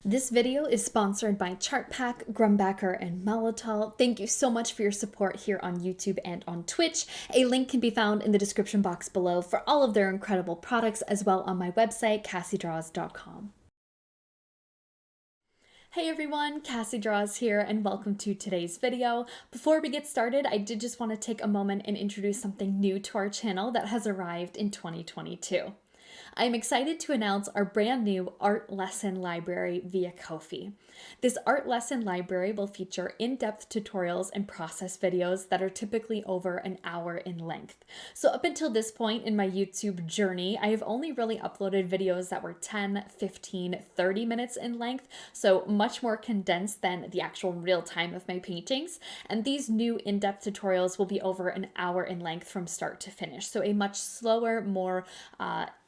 This video is sponsored by ChartPack, Grumbacker, and Molotov. Thank you so much for your support here on YouTube and on Twitch. A link can be found in the description box below for all of their incredible products, as well on my website, cassydraws.com. Hey everyone, cassydraws here, and welcome to today's video. Before we get started, I did just want to take a moment and introduce something new to our channel that has arrived in 2022. I'm excited to announce our brand new art lesson library via Ko-fi. This art lesson library will feature in-depth tutorials and process videos that are typically over an hour in length. So up until this point in my YouTube journey, I have only really uploaded videos that were 10, 15, 30 minutes in length, so much more condensed than the actual real time of my paintings. And these new in-depth tutorials will be over an hour in length from start to finish, so a much slower, more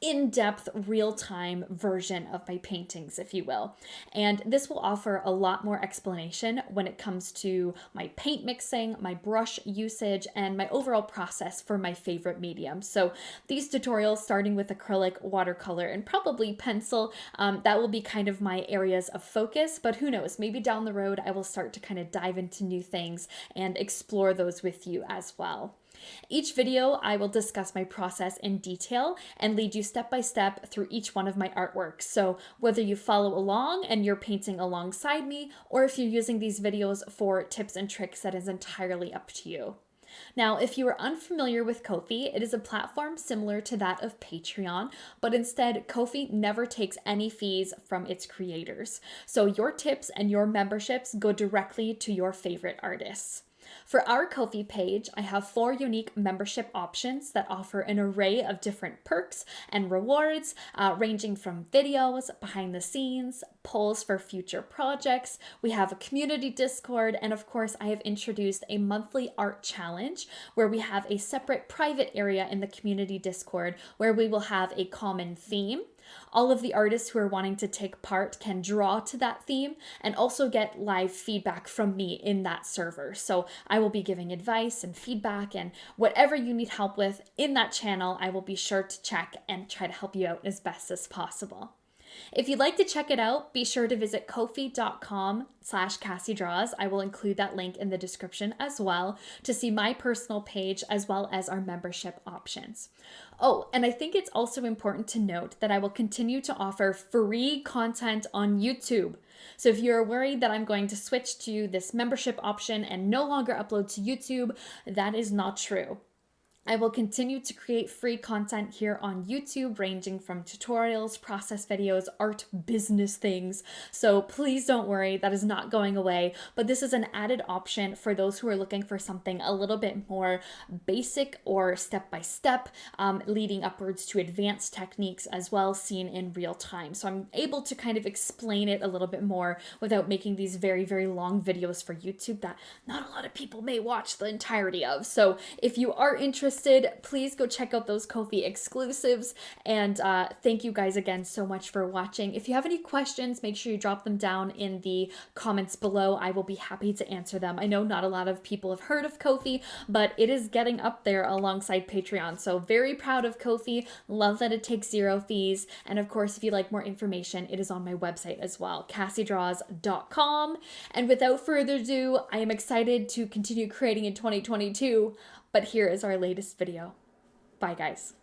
in-depth, real-time version of my paintings, if you will. And this will offer a lot more explanation when it comes to my paint mixing, my brush usage, and my overall process for my favorite medium. So these tutorials, starting with acrylic, watercolor, and probably pencil, that will be kind of my areas of focus, but who knows, maybe down the road I will start to kind of dive into new things and explore those with you as well. Each video, I will discuss my process in detail and lead you step by step through each one of my artworks. So whether you follow along and you're painting alongside me, or if you're using these videos for tips and tricks, that is entirely up to you. Now, if you are unfamiliar with Ko-fi, it is a platform similar to that of Patreon, but instead, Ko-fi never takes any fees from its creators. So your tips and your memberships go directly to your favorite artists. For our Ko-fi page, I have 4 unique membership options that offer an array of different perks and rewards, ranging from videos, behind the scenes, polls for future projects. We have a community Discord, and of course, I have introduced a monthly art challenge where we have a separate private area in the community Discord where we will have a common theme. All of the artists who are wanting to take part can draw to that theme and also get live feedback from me in that server. So I will be giving advice and feedback, and whatever you need help with in that channel, I will be sure to check and try to help you out as best as possible. If you'd like to check it out, be sure to visit ko-fi.com/cassydraws. I will include that link in the description as well to see my personal page as well as our membership options. Oh, and I think it's also important to note that I will continue to offer free content on YouTube. So if you're worried that I'm going to switch to this membership option and no longer upload to YouTube, that is not true. I will continue to create free content here on YouTube, ranging from tutorials, process videos, art, business things. So please don't worry, that is not going away. But this is an added option for those who are looking for something a little bit more basic or step-by-step, leading upwards to advanced techniques as well, seen in real time. So I'm able to kind of explain it a little bit more without making these very, very long videos for YouTube that not a lot of people may watch the entirety of. So if you are interested, please go check out those Ko-fi exclusives, and thank you guys again so much for watching. If you have any questions, make sure you drop them down in the comments below. I will be happy to answer them. I know not a lot of people have heard of Ko-fi, but it is getting up there alongside Patreon, so very proud of Ko-fi. Love that it takes 0 fees, and of course, if you'd like more information, it is on my website as well, cassydraws.com. And without further ado, I am excited to continue creating in 2022, but here is our latest video. Bye, guys.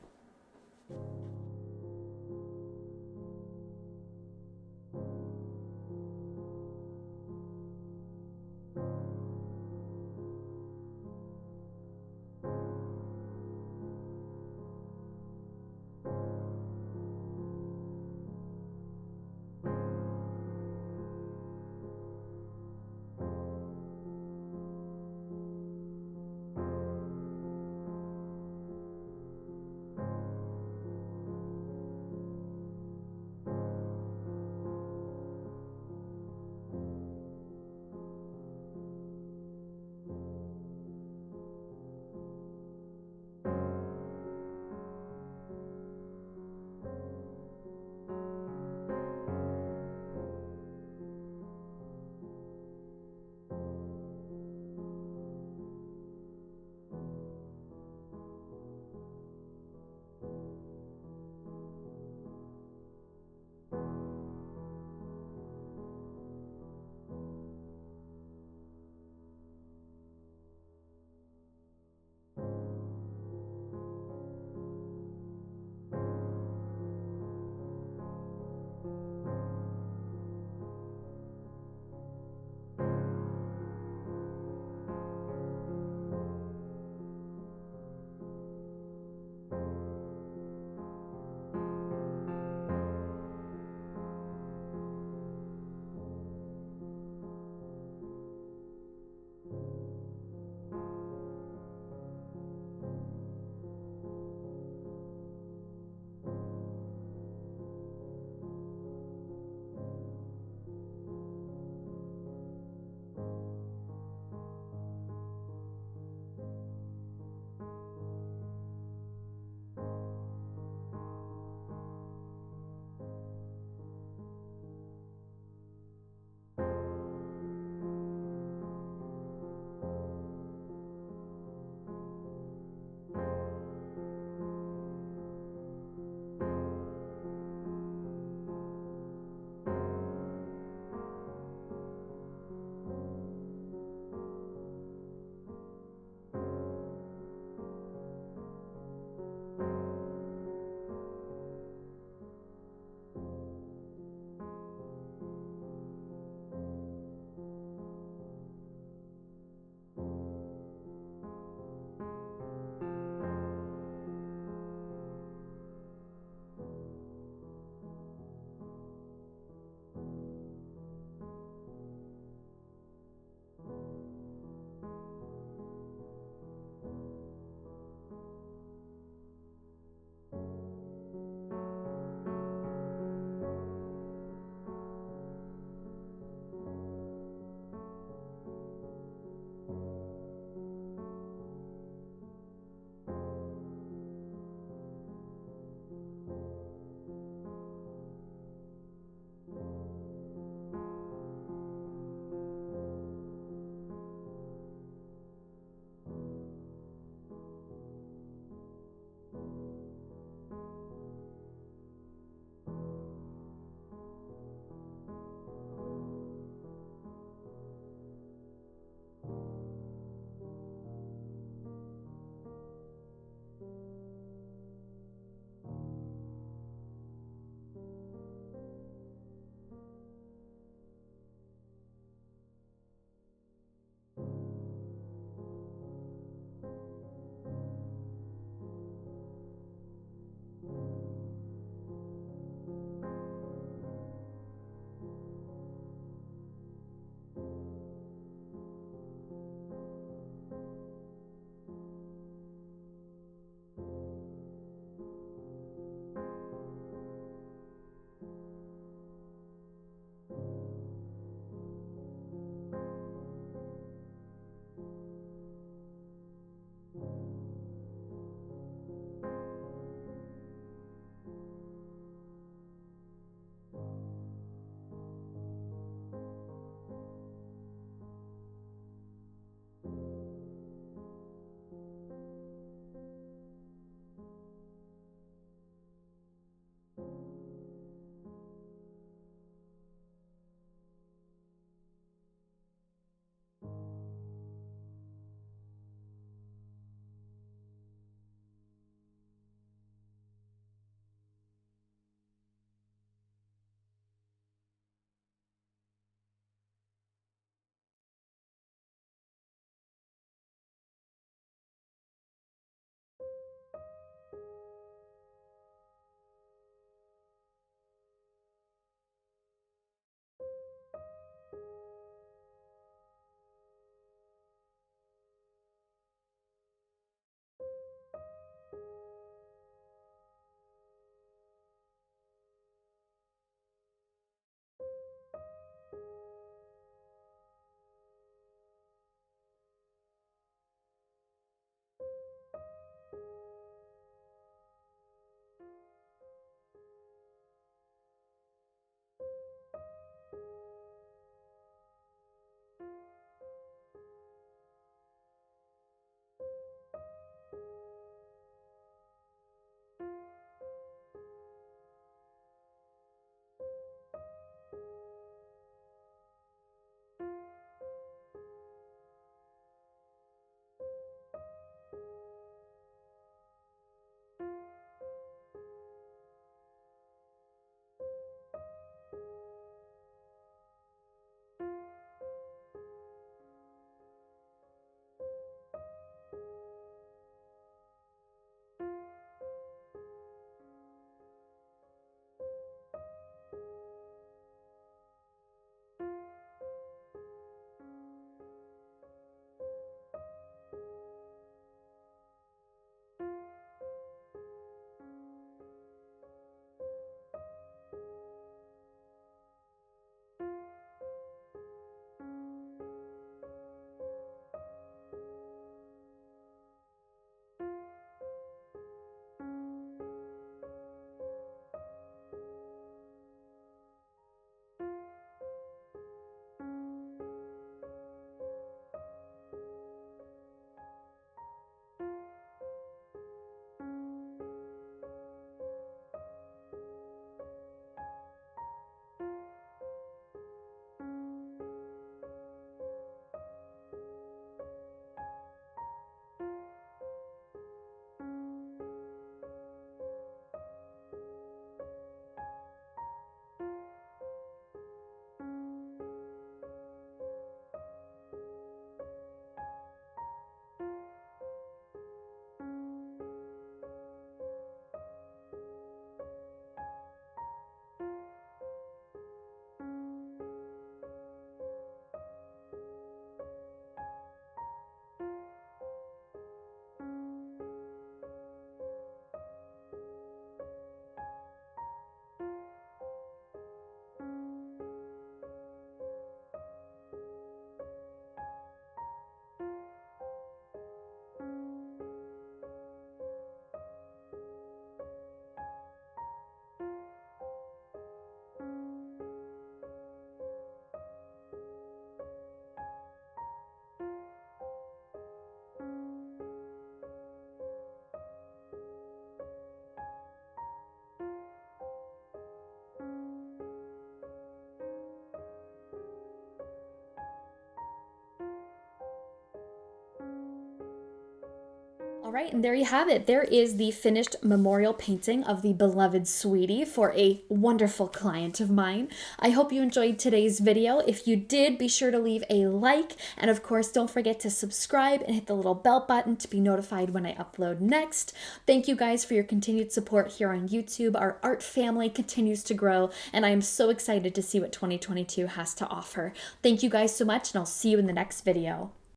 All right, and there you have it. There is the finished memorial painting of the beloved sweetie for a wonderful client of mine. I hope you enjoyed today's video. If you did, be sure to leave a like, and of course, don't forget to subscribe and hit the little bell button to be notified when I upload next. Thank you guys for your continued support here on YouTube. Our art family continues to grow, and I am so excited to see what 2022 has to offer. Thank you guys so much, and I'll see you in the next video.